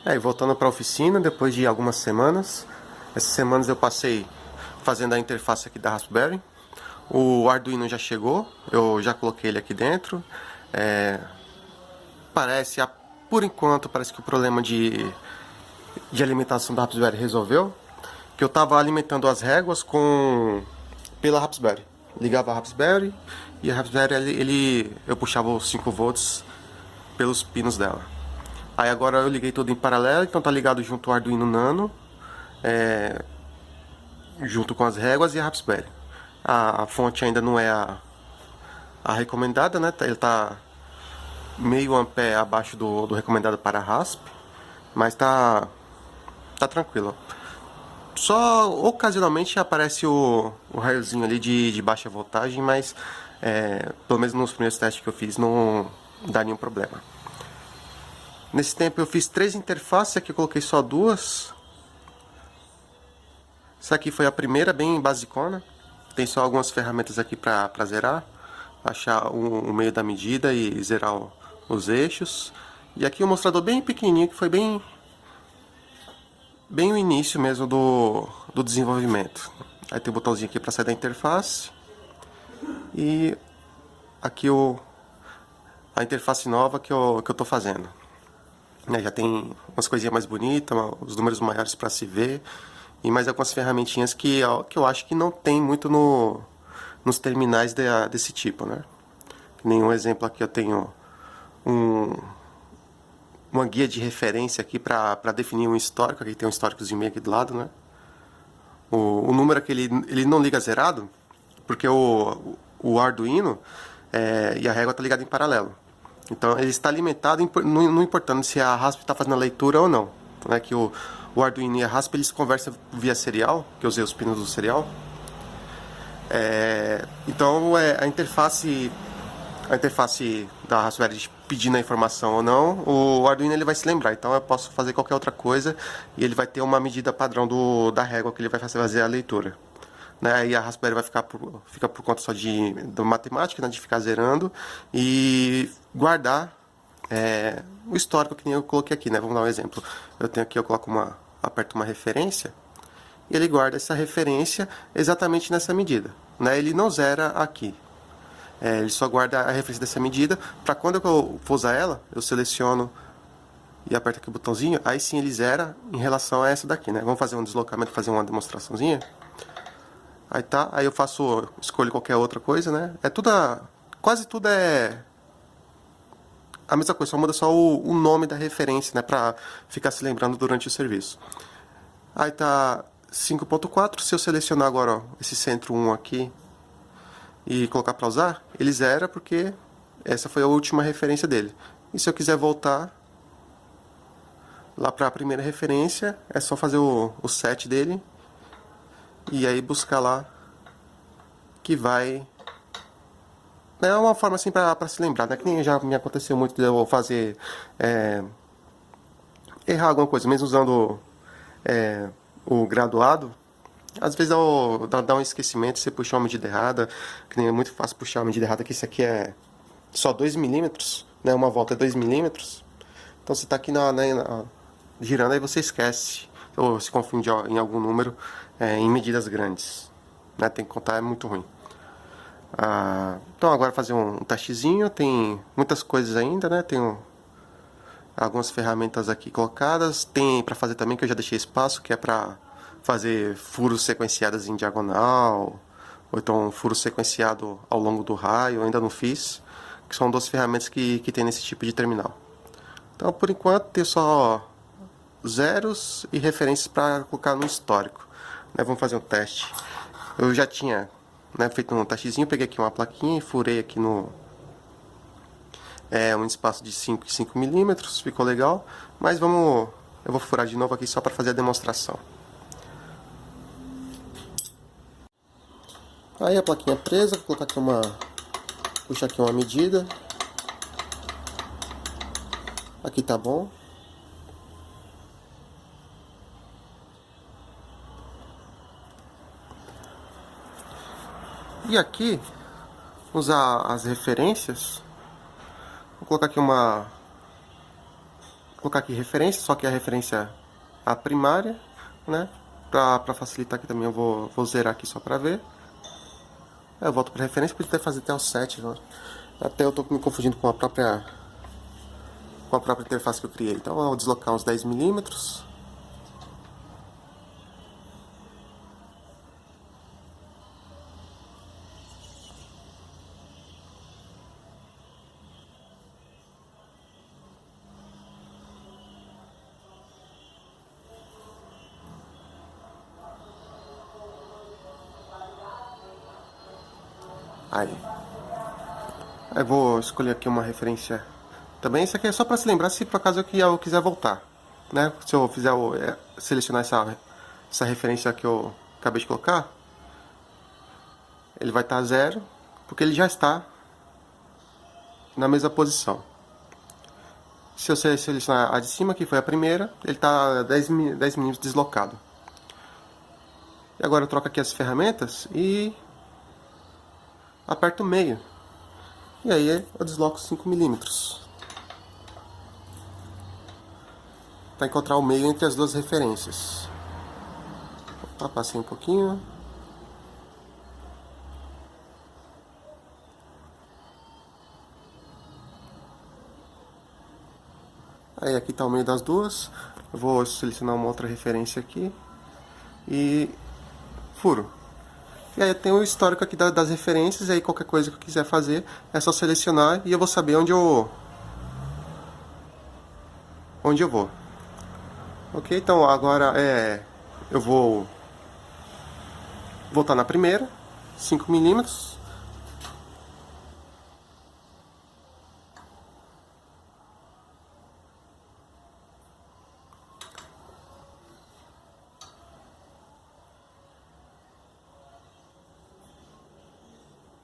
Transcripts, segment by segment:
Aí, voltando para a oficina, depois de algumas semanas. Essas semanas eu passei fazendo a interface aqui da Raspberry. O Arduino já chegou, eu já coloquei ele aqui dentro. Parece, por enquanto, parece que o problema de alimentação da Raspberry resolveu. Que eu estava alimentando as réguas pela Raspberry. Ligava a Raspberry e a Raspberry eu puxava os 5 volts pelos pinos dela. Aí agora eu liguei tudo em paralelo, então tá ligado junto ao Arduino Nano, junto com as réguas e a Raspberry. A fonte ainda não é a recomendada, né? Ele tá meio ampere abaixo do recomendado para a RASP, mas tá tranquilo. Só ocasionalmente aparece o raiozinho ali de baixa voltagem, mas pelo menos nos primeiros testes que eu fiz não dá nenhum problema. Nesse tempo eu fiz 3 interfaces, aqui eu coloquei só 2. Essa aqui foi a primeira, bem basicona. Tem só algumas ferramentas aqui para zerar. Achar o meio da medida e zerar os eixos. E aqui um mostrador bem pequenininho, que foi bem o início mesmo do desenvolvimento. Aí tem o botãozinho aqui para sair da interface. E aqui a interface nova que eu tô fazendo. Já tem umas coisinhas mais bonitas, os números maiores para se ver. E mais algumas ferramentinhas que eu acho que não tem muito nos terminais desse tipo, né? Nenhum exemplo aqui eu tenho uma guia de referência aqui para definir um histórico. Aqui tem um históricozinho meio aqui do lado, né? O número aqui ele não liga zerado, porque o Arduino e a régua tá ligado em paralelo. Então ele está alimentado, não importando se a RASP está fazendo a leitura ou não. Então, que o Arduino e a RASP eles conversam via serial, que eu usei os pinos do serial. Então a interface da Raspberry pedindo a informação ou não, o Arduino ele vai se lembrar. Então eu posso fazer qualquer outra coisa e ele vai ter uma medida padrão da régua que ele vai fazer a leitura. Né? E a Raspberry vai fica por conta só da matemática, né? De ficar zerando e guardar o histórico que nem eu coloquei aqui, né? Vamos dar um exemplo. Eu aperto uma referência e ele guarda essa referência exatamente nessa medida, né? Ele não zera aqui. Ele só guarda a referência dessa medida para quando eu for usar ela, eu seleciono e aperto aqui o botãozinho, aí sim ele zera em relação a essa daqui, né? Vamos fazer um deslocamento, fazer uma demonstraçãozinha. Aí tá, aí eu escolho qualquer outra coisa, né? Quase tudo é a mesma coisa, só muda só o nome da referência, né? Pra ficar se lembrando durante o serviço. Aí tá 5.4, se eu selecionar agora ó, esse centro 1 aqui e colocar para usar, ele zera porque essa foi a última referência dele. E se eu quiser voltar lá para a primeira referência, é só fazer o set dele e aí buscar lá que vai. É uma forma assim para se lembrar, né? Que nem já me aconteceu muito de eu fazer errar alguma coisa, mesmo usando o graduado. Às vezes dá um esquecimento, você puxar uma medida errada, que nem é muito fácil puxar uma medida errada, que isso aqui é só 2 milímetros, né? Uma volta é 2 milímetros. Então você está aqui girando, aí você esquece, ou se confunde em algum número em medidas grandes. Né? Tem que contar, é muito ruim. Então agora fazer um testezinho, tem muitas coisas ainda, né? Tem algumas ferramentas aqui colocadas, tem para fazer também que eu já deixei espaço, que é para fazer furos sequenciados em diagonal, ou então um furo sequenciado ao longo do raio, eu ainda não fiz, que são 2 ferramentas que tem nesse tipo de terminal. Então por enquanto tem só zeros e referências para colocar no histórico. Né? Vamos fazer um teste. Eu já tinha feito um testezinho, peguei aqui uma plaquinha e furei aqui um espaço de 5 e 5 milímetros, ficou legal, mas eu vou furar de novo aqui só para fazer a demonstração. Aí a plaquinha presa, vou colocar aqui puxar aqui uma medida. Aqui tá bom. E aqui, usar as referências. Vou colocar aqui colocar aqui referência, só que a referência a primária, né? Pra facilitar aqui também eu vou zerar aqui só pra ver. Eu volto pra referência, porque vai fazer até o 7 agora. Até eu tô me confundindo com a própria interface que eu criei. Então eu vou deslocar uns 10 milímetros. Aí eu vou escolher aqui uma referência também. Isso aqui é só para se lembrar se por acaso eu quiser voltar, né? Se eu fizer selecionar essa referência que eu acabei de colocar, ele vai estar 0, porque ele já está na mesma posição. Se eu selecionar a de cima, que foi a primeira, ele está 10 milímetros deslocado. E agora eu troco aqui as ferramentas e aperto o meio. E aí eu desloco 5 milímetros. Para encontrar o meio entre as duas referências. Opa, passei um pouquinho. Aí aqui está o meio das duas. Eu vou selecionar uma outra referência aqui. E furo. E aí eu tenho o histórico aqui das referências. E aí qualquer coisa que eu quiser fazer é só selecionar e eu vou saber onde eu vou. Ok, então agora eu vou voltar na primeira, 5 milímetros.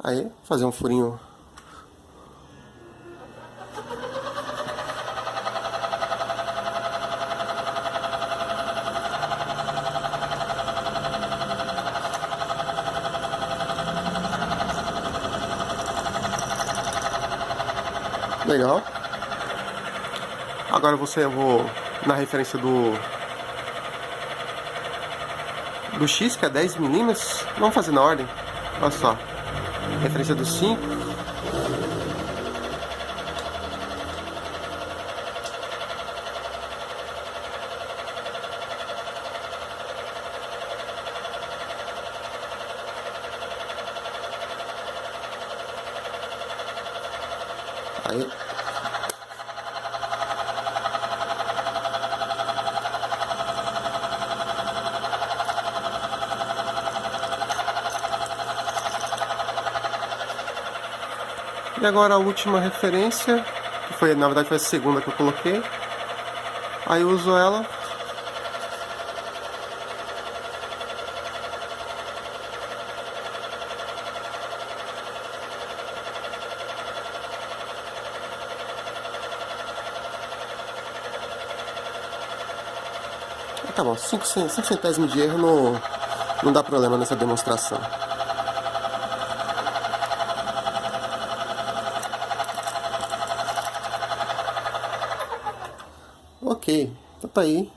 Aí, fazer um furinho. Legal. Agora eu vou na referência do X, que é 10 milímetros. Vamos fazer na ordem. Olha só. Referência do 5. Aí. E agora a última referência, que foi, na verdade foi a segunda que eu coloquei. Aí eu uso ela. Tá bom, 5 centésimos de erro não dá problema nessa demonstração. Ok, então tá aí.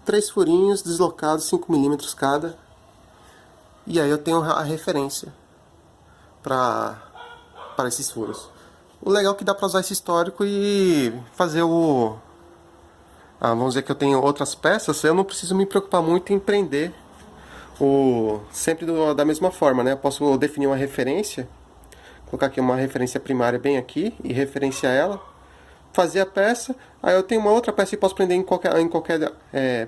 3 furinhos deslocados, 5 milímetros cada. E aí eu tenho a referência para esses furos. O legal é que dá para usar esse histórico e fazer vamos dizer que eu tenho outras peças, eu não preciso me preocupar muito em prender sempre da mesma forma, né? Eu posso definir uma referência, colocar aqui uma referência primária bem aqui e referenciar ela, fazer a peça, aí eu tenho uma outra peça e posso prender em qualquer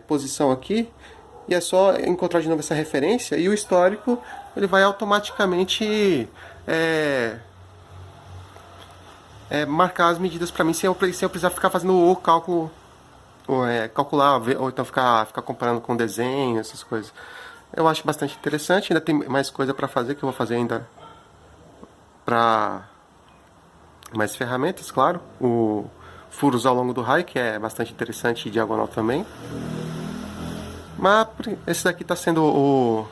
posição aqui, e é só encontrar de novo essa referência, e o histórico ele vai automaticamente marcar as medidas para mim sem eu precisar ficar fazendo o cálculo, calcular, ou então ficar comparando com desenho, essas coisas. Eu acho bastante interessante, ainda tem mais coisa para fazer, que eu vou fazer ainda para mais ferramentas, claro. O furos ao longo do raio, que é bastante interessante, e diagonal também. Mas esse daqui está sendo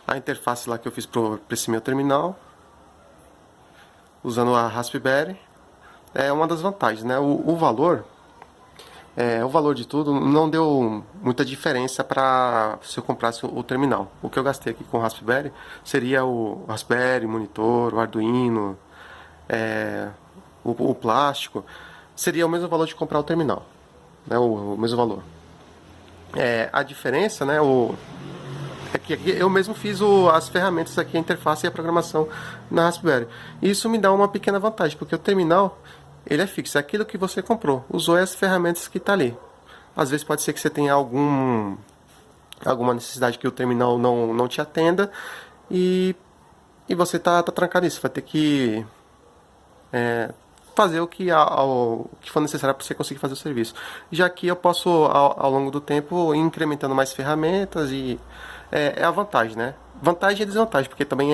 a interface lá que eu fiz para esse meu terminal, usando a Raspberry. é uma das vantagens, né? O valor de tudo não deu muita diferença para se eu comprasse o terminal. O que eu gastei aqui com o Raspberry seria o Raspberry, o monitor, o Arduino, é, o plástico. Seria o mesmo valor de comprar o terminal, né? O mesmo valor. A diferença, né? É que aqui eu mesmo fiz as ferramentas aqui, a interface e a programação na Raspberry. Isso me dá uma pequena vantagem, porque o terminal ele é fixo, é aquilo que você comprou, usou as ferramentas que está ali. Às vezes pode ser que você tenha alguma necessidade que o terminal não te atenda e, e você tá trancado nisso, vai ter que fazer o que for necessário para você conseguir fazer o serviço. Já que eu posso, ao longo do tempo, ir incrementando mais ferramentas e é a vantagem, né? Vantagem e desvantagem, porque também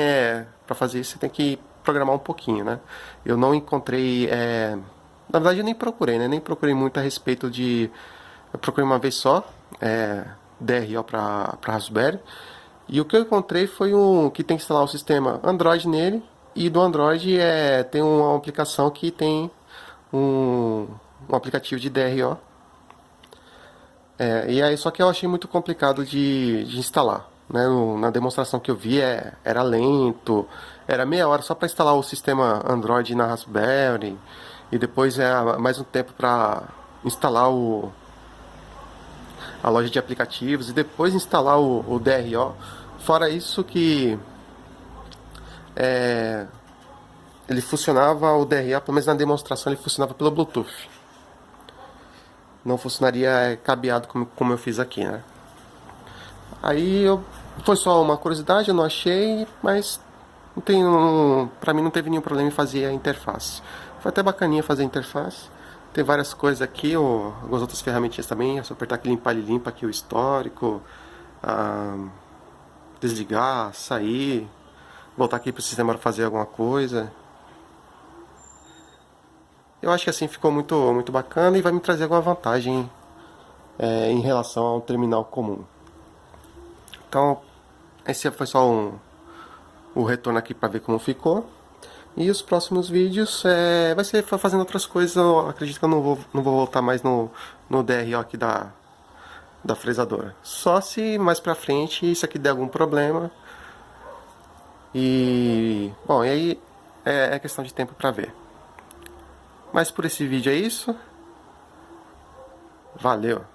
para fazer isso você tem que programar um pouquinho, né? Eu não encontrei, na verdade eu nem procurei, né? Nem procurei muito a respeito de, eu procurei uma vez só, DRO para Raspberry. E o que eu encontrei foi um que tem que instalar o sistema Android nele. E do Android tem uma aplicação que tem um aplicativo de DRO. E aí só que eu achei muito complicado de instalar. Né? Na demonstração que eu vi era lento, era meia hora só para instalar o sistema Android na Raspberry. E depois mais um tempo para instalar a loja de aplicativos e depois instalar o DRO. Fora isso que ele funcionava, o DRO, pelo menos na demonstração, ele funcionava pelo Bluetooth. Não funcionaria cabeado como eu fiz aqui, né? Aí foi só uma curiosidade, eu não achei, mas pra mim não teve nenhum problema em fazer a interface. Foi até bacaninha fazer a interface. Tem várias coisas aqui, algumas outras ferramentinhas também. É só apertar aqui, limpar, ele limpa aqui o histórico. Desligar, sair, voltar aqui para o sistema para fazer alguma coisa. Eu acho que assim ficou muito bacana e vai me trazer alguma vantagem em relação ao terminal comum. Então, esse foi só o retorno aqui para ver como ficou. E os próximos vídeos vai ser fazendo outras coisas. Eu acredito que eu não vou voltar mais no DRO aqui da fresadora. Só se mais pra frente isso aqui der algum problema. Bom, e aí é questão de tempo pra ver. Mas por esse vídeo é isso. Valeu!